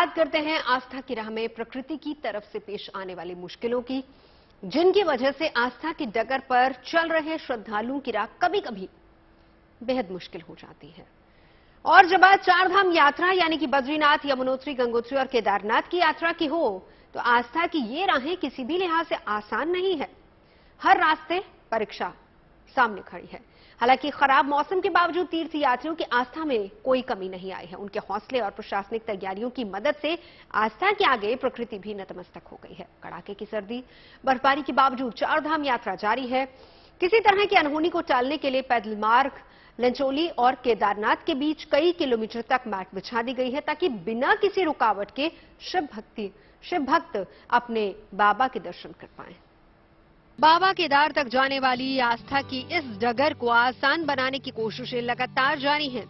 बात करते हैं आस्था की राह में प्रकृति की तरफ से पेश आने वाली मुश्किलों की, जिनकी वजह से आस्था की डगर पर चल रहे श्रद्धालुओं की राह कभी कभी बेहद मुश्किल हो जाती है। और जब बात चारधाम यात्रा यानी कि बद्रीनाथ, यमुनोत्री, गंगोत्री और केदारनाथ की यात्रा की हो, तो आस्था की ये राहें किसी भी लिहाज से आसान नहीं है। हर रास्ते परीक्षा सामने खड़ी है। हालांकि खराब मौसम के बावजूद तीर्थ यात्रियों की आस्था में कोई कमी नहीं आई है। उनके हौसले और प्रशासनिक तैयारियों की मदद से आस्था के आगे प्रकृति भी नतमस्तक हो गई है। कड़ाके की सर्दी, बर्फबारी के बावजूद चारधाम यात्रा जारी है। किसी तरह की अनहोनी को टालने के लिए पैदल मार्ग लंचोली और केदारनाथ के बीच कई किलोमीटर तक मैट बिछा दी गई है, ताकि बिना किसी रुकावट के शिव भक्त अपने बाबा के दर्शन कर पाएं। बाबा केदार तक जाने वाली आस्था की इस डगर को आसान बनाने की कोशिशें लगातार जारी हैं।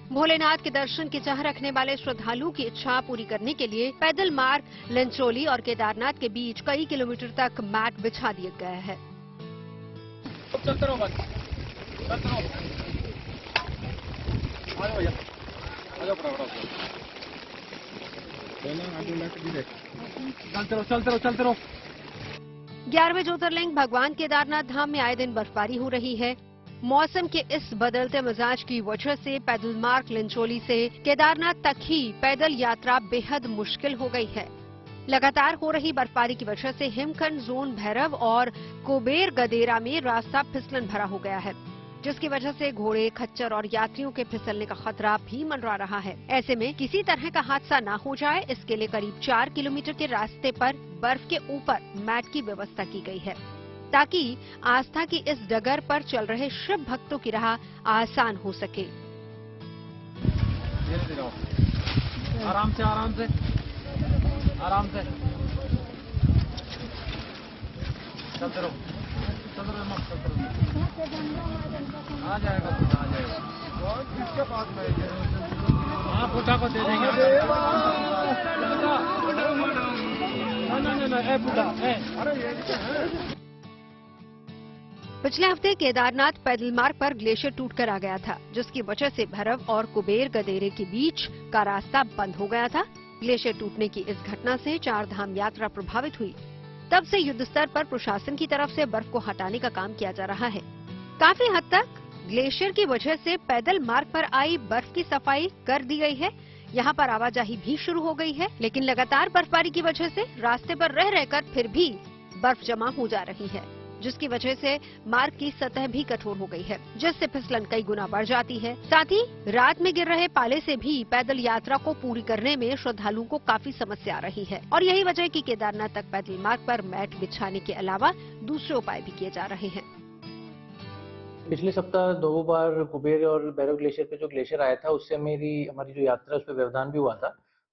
भोलेनाथ के दर्शन की चाह रखने वाले श्रद्धालुओं की इच्छा पूरी करने के लिए पैदल मार्ग लंचोली और केदारनाथ के बीच कई किलोमीटर तक मैट बिछा दिया गया है। चलते रहो बस, चलते रहो। आ जाओ भैया, आ जाओ चलते रहो। 11वें ज्योतिर्लिंग भगवान केदारनाथ धाम में आए दिन बर्फबारी हो रही है। मौसम के इस बदलते मिजाज की वजह से पैदल मार्ग लंचोली से केदारनाथ तक ही पैदल यात्रा बेहद मुश्किल हो गई है। लगातार हो रही बर्फबारी की वजह से हिमखंड जोन भैरव और कुबेर गदेरा में रास्ता फिसलन भरा हो गया है, जिसकी वजह से घोड़े, खच्चर और यात्रियों के फिसलने का खतरा भी मंडरा रहा है। ऐसे में किसी तरह का हादसा न हो जाए, इसके लिए करीब 4 किलोमीटर के रास्ते पर बर्फ के ऊपर मैट की व्यवस्था की गई है, ताकि आस्था की इस डगर पर चल रहे शिव भक्तों की राह आसान हो सके। आराम से, आराम से, आराम से चलते रहो, चलते रहो, मत चलते रहो। आ जाएगा, आ जाएगा। किसके पास में? हाँ, पुटा को दे देंगे। पिछले हफ्ते केदारनाथ पैदल मार्ग पर ग्लेशियर टूटकर आ गया था, जिसकी वजह से भैरव और कुबेर गदेरे के बीच का रास्ता बंद हो गया था। ग्लेशियर टूटने की इस घटना से चारधाम यात्रा प्रभावित हुई। तब से युद्ध स्तर पर प्रशासन की तरफ से बर्फ को हटाने का काम किया जा रहा है। काफी हद तक ग्लेशियर की वजह से पैदल मार्ग पर आई बर्फ की सफाई कर दी गई है। यहाँ पर आवाजाही भी शुरू हो गई है, लेकिन लगातार बर्फबारी की वजह से रास्ते पर रह रहकर फिर भी बर्फ जमा हो जा रही है, जिसकी वजह से मार्ग की सतह भी कठोर हो गई है, जिससे फिसलन कई गुना बढ़ जाती है। साथ ही रात में गिर रहे पाले से भी पैदल यात्रा को पूरी करने में श्रद्धालुओं को काफी समस्या आ रही है। और यही वजह है कि केदारनाथ तक पैदल मार्ग पर मैट बिछाने के अलावा दूसरे उपाय भी किए जा रहे हैं। पिछले सप्ताह 2 बार कुबेर और भैरव ग्लेशियर पे जो ग्लेशियर आया था, उससे हमारी जो यात्रा उस पर व्यवधान भी हुआ था।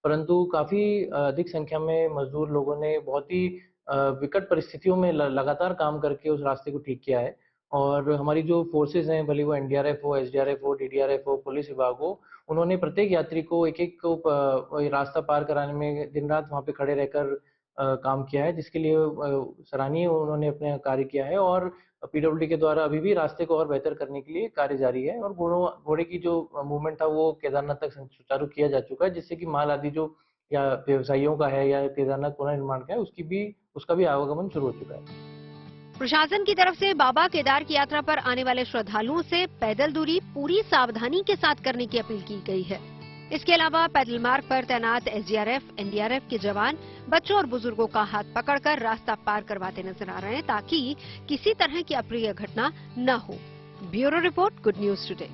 परंतु काफी अधिक संख्या में मजदूर लोगों ने बहुत ही विकट परिस्थितियों में लगातार काम करके उस रास्ते को ठीक किया है। और हमारी जो फोर्सेज हैं, भले वो एनडीआरएफ हो, एसडीआरएफ हो, डीडीआरएफ हो, पुलिस विभाग हो, उन्होंने प्रत्येक यात्री को एक को रास्ता पार कराने में दिन रात वहाँ पे खड़े रहकर काम किया है, जिसके लिए सराहनीय उन्होंने अपना कार्य किया है। और पीडब्ल्यूडी के द्वारा अभी भी रास्ते को और बेहतर करने के लिए कार्य जारी है। और घोड़े की जो मूवमेंट था वो केदारनाथ तक सुचारू किया जा चुका है, जिससे कि माल आदि जो या व्यवसायियों का है या केदारनाथ पुनर्निर्माण का है, उसका भी आवागमन शुरू हो चुका है। प्रशासन की तरफ से बाबा केदार की यात्रा पर आने वाले श्रद्धालुओं से पैदल दूरी पूरी सावधानी के साथ करने की अपील की गई है। इसके अलावा पैदल मार्ग पर तैनात एसडीआरएफ, एनडीआरएफ के जवान बच्चों और बुजुर्गों का हाथ पकड़कर रास्ता पार करवाते नजर आ रहे हैं, ताकि किसी तरह की अप्रिय घटना न हो। Bureau report, good news today.